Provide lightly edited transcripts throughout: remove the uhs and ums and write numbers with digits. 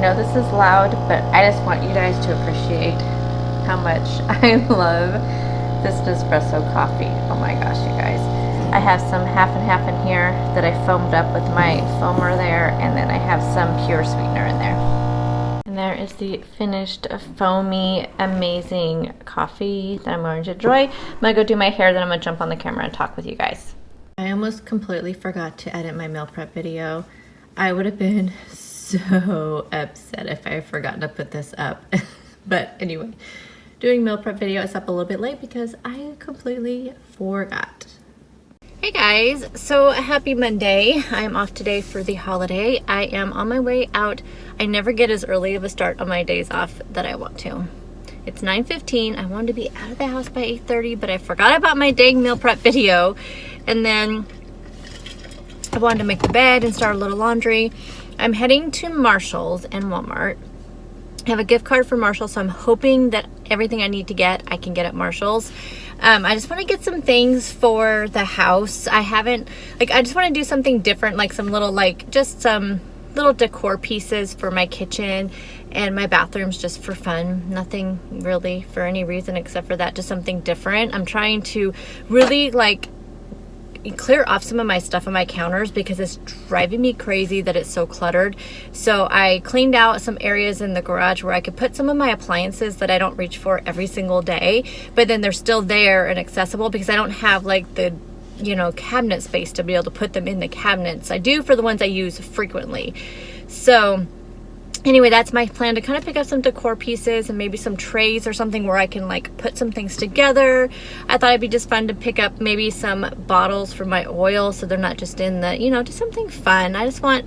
know this is loud, but I just want you guys to appreciate how much I love this Nespresso coffee. Oh my gosh, you guys. I have some half and half in here that I foamed up with my foamer there, and then I have some pure sweetener in there. And there is the finished foamy, amazing coffee that I'm going to enjoy. I'm going to go do my hair, then I'm going to jump on the camera and talk with you guys. I almost completely forgot to edit my meal prep video. I would have been so upset if I had forgotten to put this up. But anyway, doing meal prep video is up a little bit late because I completely forgot. Hey guys, so happy Monday. I am off today for the holiday. I am on my way out. I never get as early of a start on my days off that I want to. It's 9:15. I wanted to be out of the house by 8:30, but I forgot about my dang meal prep video. And then I wanted to make the bed and start a little laundry. I'm heading to Marshall's and Walmart. I have a gift card for Marshall's, so I'm hoping that everything I need to get, I can get at Marshall's. I just want to get some things for the house. I just want to do something different, like some little, just some little decor pieces for my kitchen and my bathrooms, just for fun. Nothing really for any reason except for that, just something different. I'm trying to really clear off some of my stuff on my counters because it's driving me crazy that it's so cluttered. So I cleaned out some areas in the garage where I could put some of my appliances that I don't reach for every single day, but then they're still there and accessible because I don't have the cabinet space to be able to put them in the cabinets. I do for the ones I use frequently. So anyway, that's my plan, to kind of pick up some decor pieces and maybe some trays or something where I can put some things together. I thought it'd be just fun to pick up maybe some bottles for my oil so they're not just in the, just something fun. I just want,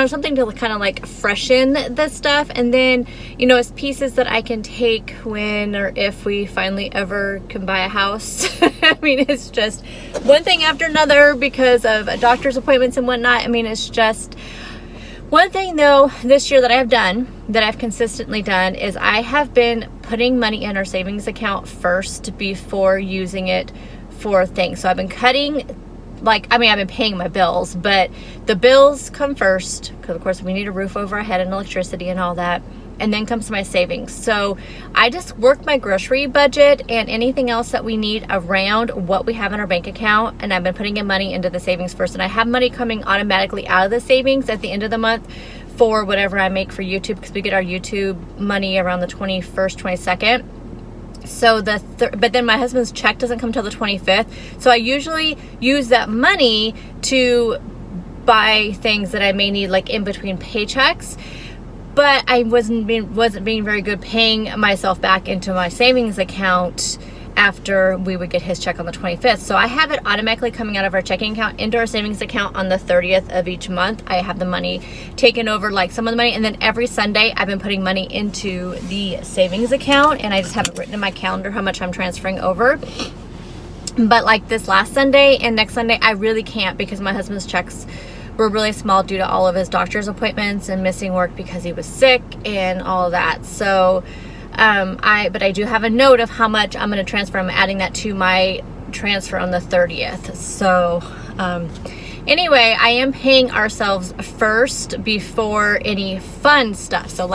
something to kind of freshen the stuff. And then, it's pieces that I can take when or if we finally ever can buy a house. I mean, it's just one thing after another because of doctor's appointments and whatnot. I mean, it's just... One thing though this year that I've consistently done is I have been putting money in our savings account first before using it for things. So I've been cutting, I've been paying my bills, but the bills come first because of course we need a roof over our head and electricity and all that. And then comes my savings. So I just work my grocery budget and anything else that we need around what we have in our bank account. And I've been putting in money into the savings first. And I have money coming automatically out of the savings at the end of the month for whatever I make for YouTube, because we get our YouTube money around the 21st, 22nd. So but then my husband's check doesn't come till the 25th. So I usually use that money to buy things that I may need in between paychecks. But I wasn't being very good paying myself back into my savings account after we would get his check on the 25th. So I have it automatically coming out of our checking account into our savings account on the 30th of each month. I have the money taken over, some of the money, and then every Sunday I've been putting money into the savings account, and I just have it written in my calendar how much I'm transferring over. But this last Sunday and next Sunday, I really can't because my husband's checks were really small due to all of his doctor's appointments and missing work because he was sick and all of that. So but I do have a note of how much I'm going to transfer. I'm adding that to my transfer on the 30th. So anyway, I am paying ourselves first before any fun stuff. So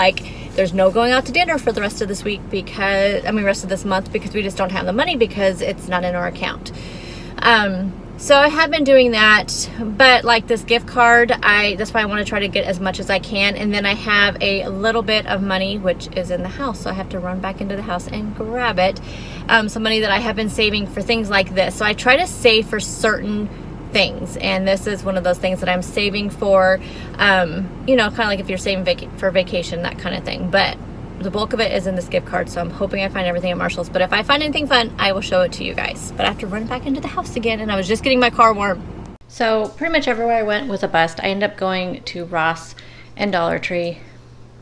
there's no going out to dinner for the rest of this week rest of this month because we just don't have the money because it's not in our account. So I have been doing that, but this gift card, that's why I want to try to get as much as I can. And then I have a little bit of money, which is in the house. So I have to run back into the house and grab it. Some money that I have been saving for things like this. So I try to save for certain things. And this is one of those things that I'm saving for, kind of if you're saving for vacation, that kind of thing. But the bulk of it is in this gift card, so I'm hoping I find everything at Marshall's. But if I find anything fun, I will show it to you guys. But I have to run back into the house again, and I was just getting my car warm. So pretty much everywhere I went was a bust. I ended up going to Ross and Dollar Tree.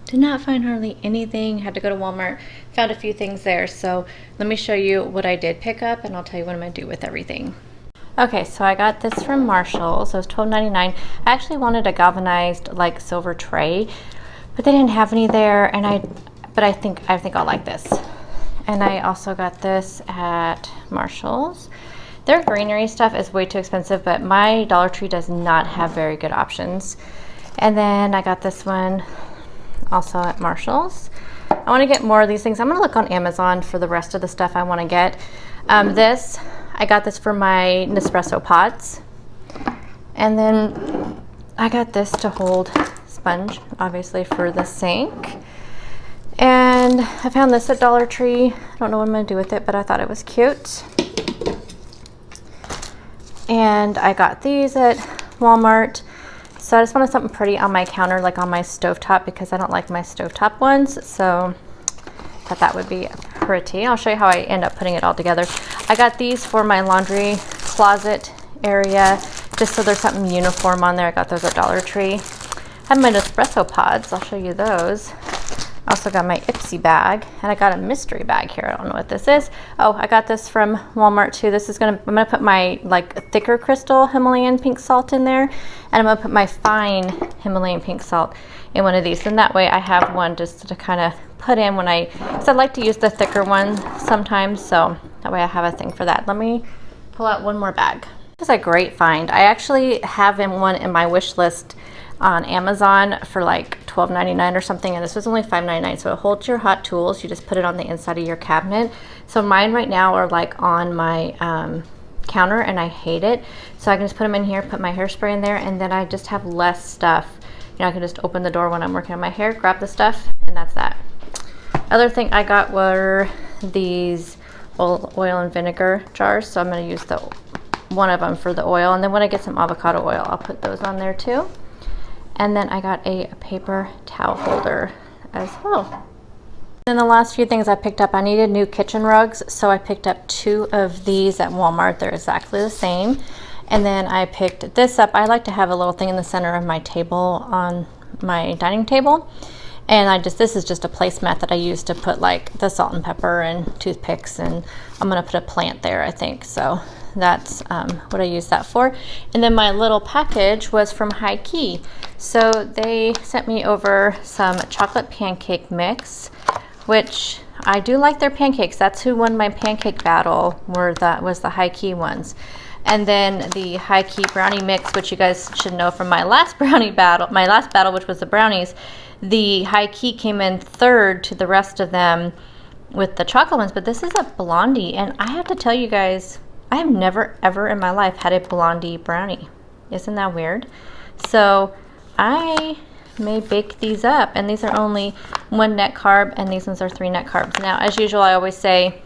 Did not find hardly anything. Had to go to Walmart. Found a few things there. So let me show you what I did pick up, and I'll tell you what I'm going to do with everything. Okay, so I got this from Marshall's. So it was $12.99. I actually wanted a galvanized silver tray, but they didn't have any there, but I think I'll like this. And I also got this at Marshall's. Their greenery stuff is way too expensive, but my Dollar Tree does not have very good options. And then I got this one also at Marshall's. I want to get more of these things. I'm going to look on Amazon for the rest of the stuff I want to get. I got this for my Nespresso pods. And then I got this to hold sponge, obviously, for the sink. And I found this at Dollar Tree. I don't know what I'm going to do with it, but I thought it was cute. And I got these at Walmart. So I just wanted something pretty on my counter, like on my stovetop, because I don't like my stovetop ones. So I thought that would be pretty. I'll show you how I end up putting it all together. I got these for my laundry closet area, just so there's something uniform on there. I got those at Dollar Tree. I have my Nespresso pods. I'll show you those. I also got my Ipsy bag, and I got a mystery bag here. I don't know what this is. Oh, I got this from Walmart too. This is I'm gonna put my like thicker crystal Himalayan pink salt in there, and I'm gonna put my fine Himalayan pink salt in one of these. And that way I have one just to kind of put in when because I like to use the thicker one sometimes, so that way I have a thing for that. Let me pull out one more bag. This is a great find. I actually have one in my wish list on Amazon for like $12.99 or something, and this was only $5.99. So it holds your hot tools. You just put it on the inside of your cabinet. So mine right now are like on my counter, and I hate it. So I can just put them in here, put my hairspray in there, and then I just have less stuff. You know, I can just open the door when I'm working on my hair, grab the stuff, and that's that. Other thing I got were these oil and vinegar jars. So I'm going to use one of them for the oil, and then when I get some avocado oil, I'll put those on there too. And then I got a paper towel holder as well. And the last few things I picked up, I needed new kitchen rugs, so I picked up 2 of these at Walmart. They're exactly the same. And then I picked this up. I like to have a little thing in the center of my table on my dining table. And this is just a placemat that I use to put like the salt and pepper and toothpicks, and I'm gonna put a plant there, I think. So that's what I use that for. And then my little package was from High Key. So they sent me over some chocolate pancake mix, which I do like their pancakes. That's who won my pancake battle, was the High Key ones. And then the High Key brownie mix, which you guys should know from my last battle, which was the brownies. The High Key came in third to the rest of them with the chocolate ones, but this is a blondie, and I have to tell you guys, I have never ever in my life had a blondie brownie. Isn't that weird? So I may bake these up, and these are only 1 net carb, and these ones are 3 net carbs. Now, as usual, I always say,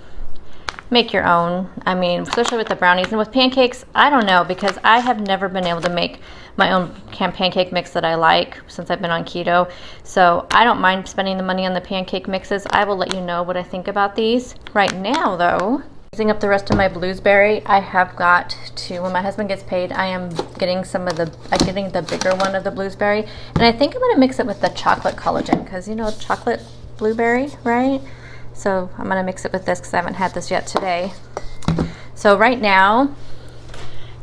make your own. I mean, especially with the brownies. And with pancakes, I don't know, because I have never been able to make my own pancake mix that I like since I've been on keto. So I don't mind spending the money on the pancake mixes. I will let you know what I think about these. Right now, though, using up the rest of my blueberry, I have got to, when my husband gets paid, I am getting getting the bigger one of the blueberry. And I think I'm going to mix it with the chocolate collagen, because, you know, chocolate blueberry, right? So I'm going to mix it with this because I haven't had this yet today. So right now,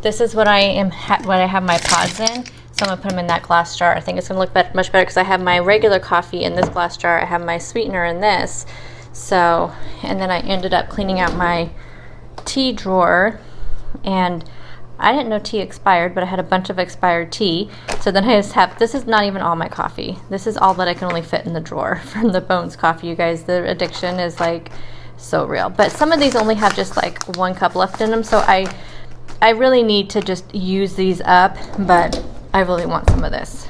this is what I have my pods in. So I'm going to put them in that glass jar. I think it's going to look much better because I have my regular coffee in this glass jar. I have my sweetener in this. So, and then I ended up cleaning out my tea drawer, and I didn't know tea expired, but I had a bunch of expired tea. So then I just have, this is not even all my coffee. This is all that I can only fit in the drawer from the Bones coffee. You guys, the addiction is like so real. But some of these only have just like 1 cup left in them. So I really need to just use these up, but I really want some of this.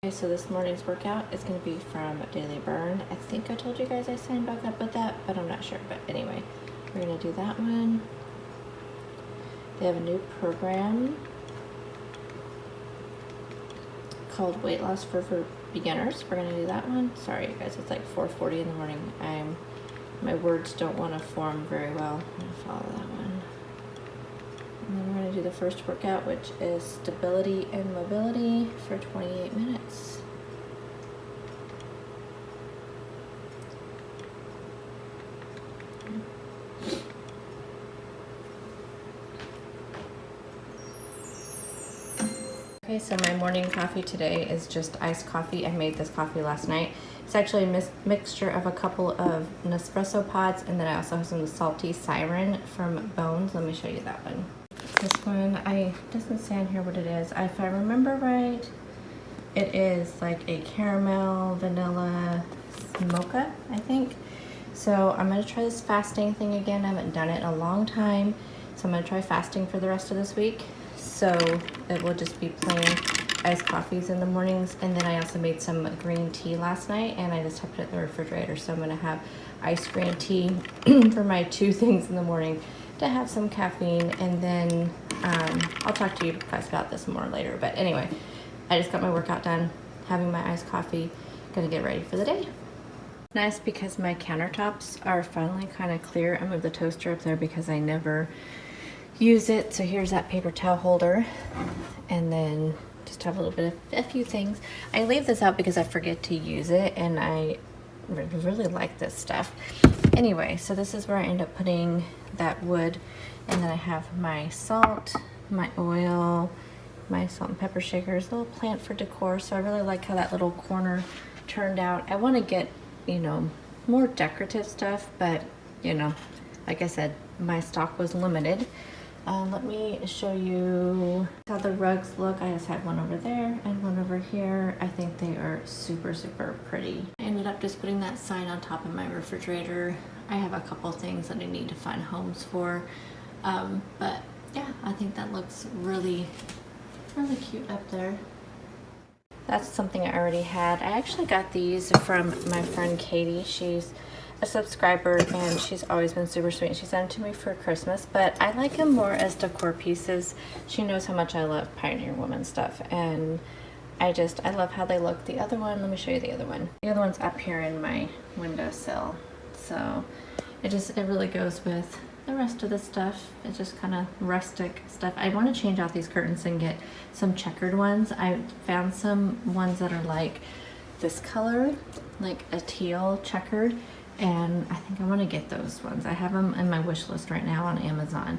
Okay, so this morning's workout is going to be from Daily Burn. I think I told you guys I signed back up with that, but I'm not sure. But anyway, we're going to do that one. They have a new program called Weight Loss for Beginners. We're going to do that one. Sorry, you guys, it's like 4:40 in the morning. My words don't want to form very well. I'm going to follow that one. And then we're going to do the first workout, which is stability and mobility for 28 minutes. Okay, so my morning coffee today is just iced coffee. I made this coffee last night. It's actually a mixture of a couple of Nespresso pods, and then I also have some salty siren from Vaughn. Let me show you that one. This one, doesn't say on here what it is. If I remember right, it is like a caramel vanilla mocha, I think. So I'm gonna try this fasting thing again. I haven't done it in a long time. So I'm gonna try fasting for the rest of this week. So it will just be plain iced coffees in the mornings. And then I also made some green tea last night and I just have it in the refrigerator. So I'm gonna have iced green tea for my 2 things in the morning to have some caffeine. And then I'll talk to you guys about this more later. But anyway, I just got my workout done, having my iced coffee, gonna get ready for the day. Nice because my countertops are finally kind of clear. I moved the toaster up there because I never use it. So here's that paper towel holder, and then just have a little bit of a few things. I leave this out because I forget to use it, and I really like this stuff. Anyway, so this is where I end up putting that wood, and then I have my salt, my oil, my salt and pepper shakers, a little plant for decor. So I really like how that little corner turned out. I want to get, you know, more decorative stuff, but you know, like I said, my stock was limited. Let me show you how the rugs look. I just had one over there and one over here. I think they are super, super pretty. I ended up just putting that sign on top of my refrigerator. I have a couple things that I need to find homes for. But yeah, I think that looks really, really cute up there. That's something I already had. I actually got these from my friend Katie. She's a subscriber and she's always been super sweet. She sent them to me for Christmas, but I like them more as decor pieces. She knows how much I love Pioneer Woman stuff, and I love how they look. The other one, let me show you the other one. The other one's up here in my windowsill. So it really goes with the rest of the stuff. It's just kind of rustic stuff. I want to change out these curtains and get some checkered ones. I found some ones that are like this color, like a teal checkered, and I think I want to get those ones. I have them in my wish list right now on Amazon.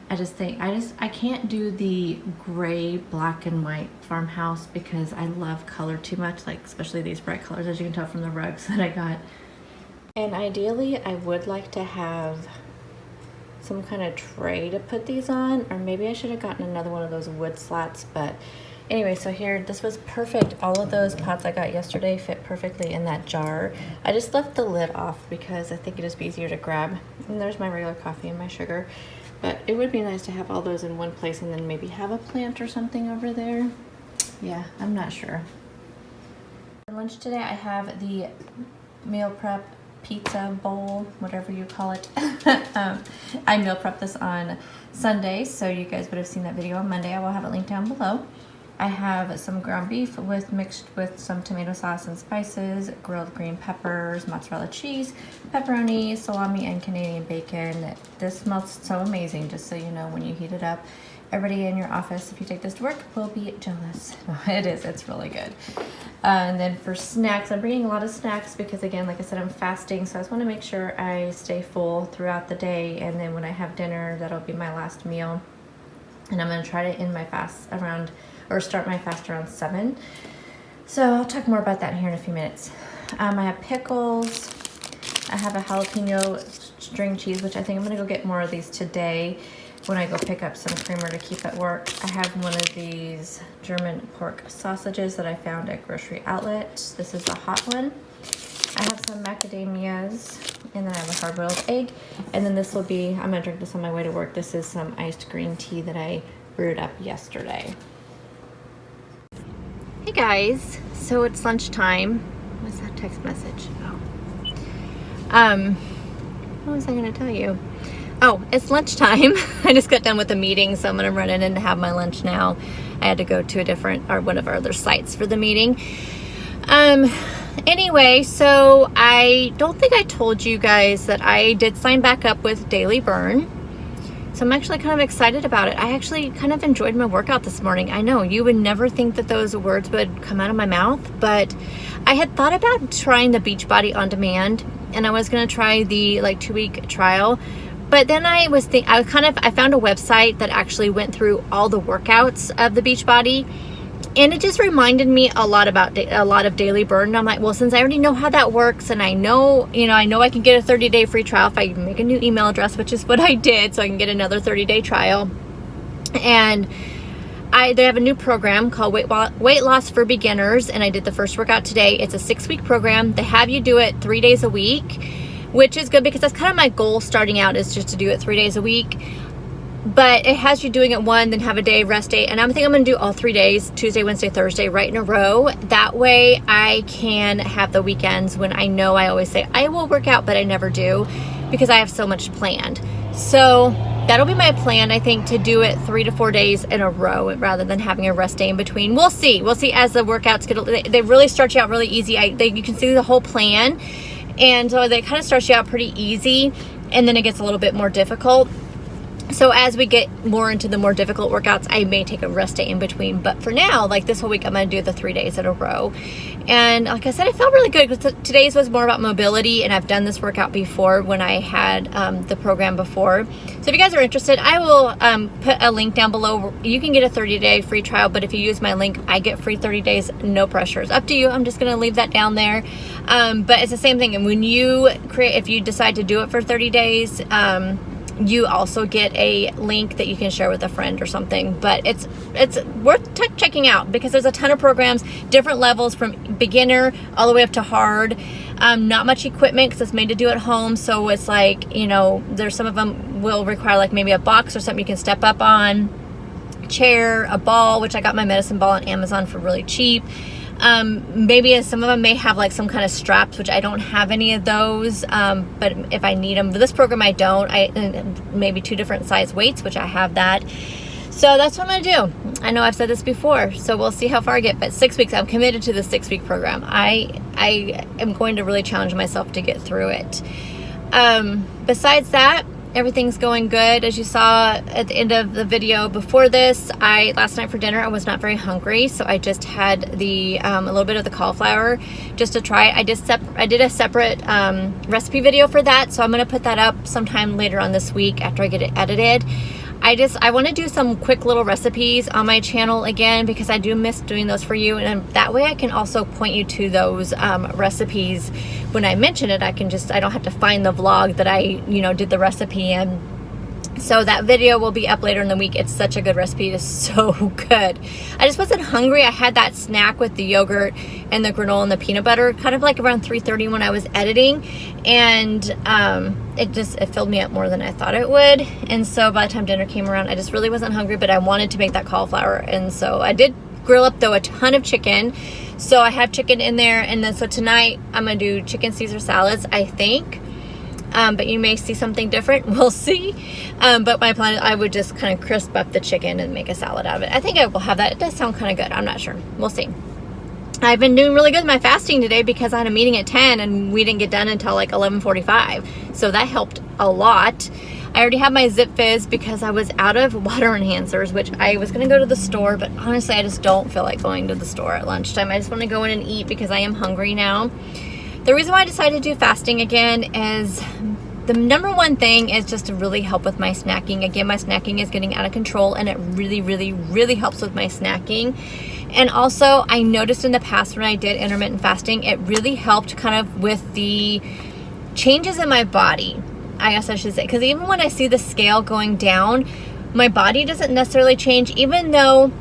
I can't do the gray, black and white farmhouse because I love color too much, like especially these bright colors, as you can tell from the rugs that I got. And ideally I would like to have some kind of tray to put these on, or maybe I should have gotten another one of those wood slats. But anyway, so here, this was perfect. All of those pots I got yesterday fit perfectly in that jar. I just left the lid off because I think it is easier to grab. And there's my regular coffee and my sugar. But it would be nice to have all those in one place and then maybe have a plant or something over there. Yeah, I'm not sure. For lunch today, I have the meal prep pizza bowl, whatever you call it. I meal prep this on Sunday, so you guys would have seen that video on Monday. I will have it linked down below. I have some ground beef mixed with some tomato sauce and spices, grilled green peppers, mozzarella cheese, pepperoni, salami, and Canadian bacon. This smells so amazing, just so you know, when you heat it up. Everybody in your office, if you take this to work, will be jealous. It is, it's really good. And then for snacks, I'm bringing a lot of snacks because, again, like I said, I'm fasting, so I just want to make sure I stay full throughout the day. And then when I have dinner, that'll be my last meal. And I'm going to try to end my fast start my fast around 7. So I'll talk more about that here in a few minutes. I have pickles. I have a jalapeno string cheese, which I think I'm going to go get more of these today when I go pick up some creamer to keep at work. I have one of these German pork sausages that I found at Grocery Outlet. This is a hot one. I have some macadamias, and then I have a hard-boiled egg. And then this will be, I'm gonna drink this on my way to work. This is some iced green tea that I brewed up yesterday. Hey guys, so it's lunchtime. What's that text message? Oh. What was I gonna tell you? Oh, it's lunchtime. I just got done with the meeting, so I'm gonna run in and have my lunch now. I had to go to one of our other sites for the meeting. Anyway, so I don't think I told you guys that I did sign back up with Daily Burn. So I'm actually kind of excited about it. I actually kind of enjoyed my workout this morning. I know you would never think that those words would come out of my mouth, but I had thought about trying the Beachbody On Demand, and I was gonna try the 2-week trial. But then I found a website that actually went through all the workouts of the Beachbody, And it just reminded me a lot about a lot of daily burn. And I'm like, well, since I already know how that works, and I know I can get a 30-day free trial if I make a new email address, which is what I did, so I can get another 30-day trial. And they have a new program called Weight Loss for Beginners, and I did the first workout today. It's a 6-week program. They have you do it 3 days a week, which is good because that's kind of my goal starting out, is just to do it 3 days a week. But it has you doing it one, then have a day, rest day. And I'm going to do all 3 days, Tuesday, Wednesday, Thursday, right in a row. That way I can have the weekends when I know I always say I will work out, but I never do because I have so much planned. So that'll be my plan, I think, to do it 3 to 4 days in a row rather than having a rest day in between. We'll see. We'll see as the workouts get, they really start you out really easy. You can see the whole plan. And so they kind of start you out pretty easy, and then it gets a little bit more difficult. So as we get more into the more difficult workouts, I may take a rest day in between. But for now, like this whole week, I'm going to do the 3 days in a row. And like I said, I felt really good because today's was more about mobility, and I've done this workout before when I had the program before. So if you guys are interested, I will put a link down below. You can get a 30-day free trial, but if you use my link, I get free 30 days, no pressure. It's up to you. I'm just going to leave that down there. But it's the same thing. And when you if you decide to do it for 30 days, you also get a link that you can share with a friend or something. But it's worth checking out because there's a ton of programs, different levels from beginner all the way up to hard. Not much equipment because it's made to do at home. So it's like, there's some of them will require like maybe a box or something you can step up on, chair, a ball, which I got my medicine ball on Amazon for really cheap. Maybe some of them may have like some kind of straps, which I don't have any of those, but if I need them for this program, I don't. Maybe 2 different size weights, which I have that. So that's what I'm gonna do. I know I've said this before, so we'll see how far I get, but 6 weeks, I'm committed to the 6-week program. I am going to really challenge myself to get through it. Besides that, everything's going good. As you saw at the end of the video before this, last night for dinner, I was not very hungry, so I just had a little bit of the cauliflower just to try it. I did a separate recipe video for that, so I'm going to put that up sometime later on this week after I get it edited. I want to do some quick little recipes on my channel again because I do miss doing those for you, and that way I can also point you to those recipes when I mention it. I don't have to find the vlog that I did the recipe in. So that video will be up later in the week. It's such a good recipe. It is so good. I just wasn't hungry. I had that snack with the yogurt and the granola and the peanut butter kind of like around 3:30 when I was editing, and it filled me up more than I thought it would. And so by the time dinner came around, I just really wasn't hungry, but I wanted to make that cauliflower. And so I did grill up though a ton of chicken. So I have chicken in there, and then so tonight I'm gonna do chicken Caesar salads, I think. But you may see something different. We'll see. But my plan is I would just kind of crisp up the chicken and make a salad out of it. I think I will have that. It does sound kind of good. I'm not sure. We'll see. I've been doing really good with my fasting today because I had a meeting at 10 and we didn't get done until like 11:45. So that helped a lot. I already have my Zip Fizz because I was out of water enhancers, which I was going to go to the store, but honestly, I just don't feel like going to the store at lunchtime. I just want to go in and eat because I am hungry now. The reason why I decided to do fasting again is the number one thing is just to really help with my snacking. Again, my snacking is getting out of control, and it really, really, really helps with my snacking. And also, I noticed in the past when I did intermittent fasting, it really helped kind of with the changes in my body, I guess I should say. Because even when I see the scale going down, my body doesn't necessarily change, even though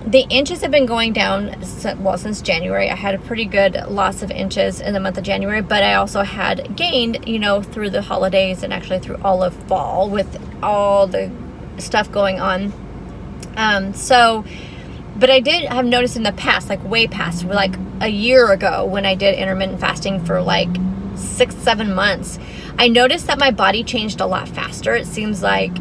the inches have been going down, since January. I had a pretty good loss of inches in the month of January, but I also had gained, through the holidays and actually through all of fall with all the stuff going on. But I did have noticed in the past, like way past, like a year ago when I did intermittent fasting for like 6-7 months, I noticed that my body changed a lot faster. It seems like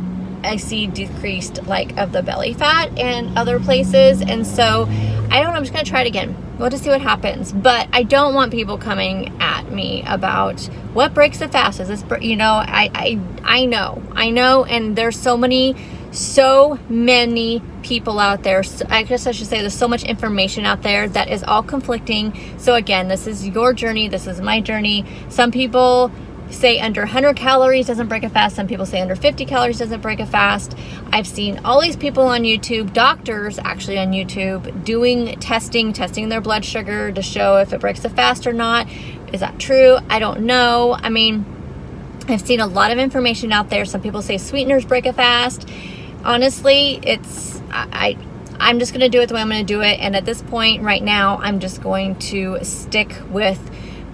I see decreased like of the belly fat and other places. And so I don't know, I'm just going to try it again. We'll just see what happens. But I don't want people coming at me about what breaks the fast. Is this, I know. And there's so many people out there. I guess I should say there's so much information out there that is all conflicting. So again, this is your journey. This is my journey. Some people say under 100 calories doesn't break a fast. Some people say under 50 calories doesn't break a fast. I've seen all these people on YouTube, doctors actually on YouTube, doing testing their blood sugar to show if it breaks a fast or not. Is that true? I don't know. I mean, I've seen a lot of information out there. Some people say sweeteners break a fast. Honestly, I'm just going to do it the way I'm going to do it. And at this point right now, I'm just going to stick with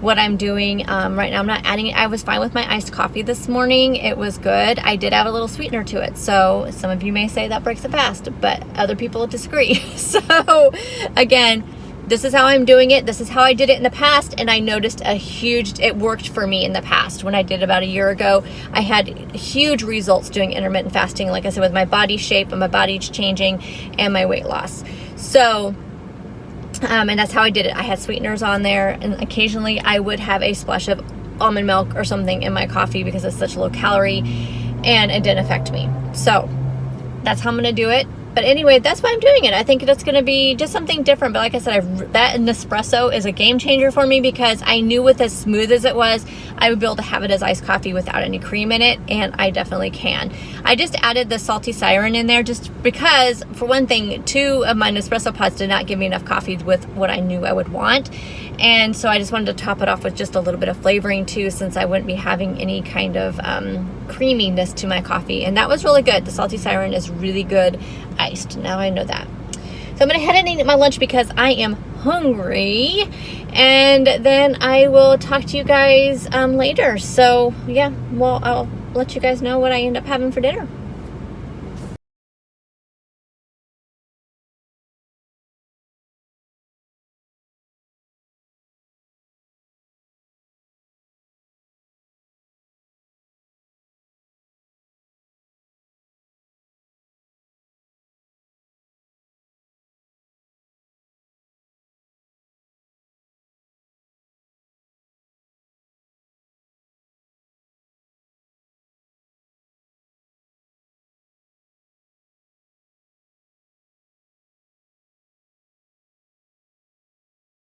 what I'm doing. Right now I'm not adding it. I was fine with my iced coffee this morning. It was good. I did add a little sweetener to it. So some of you may say that breaks a fast, but other people disagree. So again, this is how I'm doing it. This is how I did it in the past. And I noticed it worked for me in the past. When I did about a year ago, I had huge results doing intermittent fasting. Like I said, with my body shape and my body's changing and my weight loss. So, and that's how I did it. I had sweeteners on there, and occasionally I would have a splash of almond milk or something in my coffee because it's such low calorie, and it didn't affect me. So that's how I'm going to do it. But anyway, that's why I'm doing it. I think that's going to be just something different. But like I said, that Nespresso is a game changer for me because I knew with as smooth as it was, I would be able to have it as iced coffee without any cream in it. And I definitely can. I just added the salty siren in there just because, for one thing, 2 of my Nespresso pods did not give me enough coffee with what I knew I would want. And so I just wanted to top it off with just a little bit of flavoring too, since I wouldn't be having any kind of creaminess to my coffee. And that was really good. The salty siren is really good iced. Now I know that. So I'm going to head and eat my lunch because I am hungry. And then I will talk to you guys later. So yeah, well, I'll let you guys know what I end up having for dinner.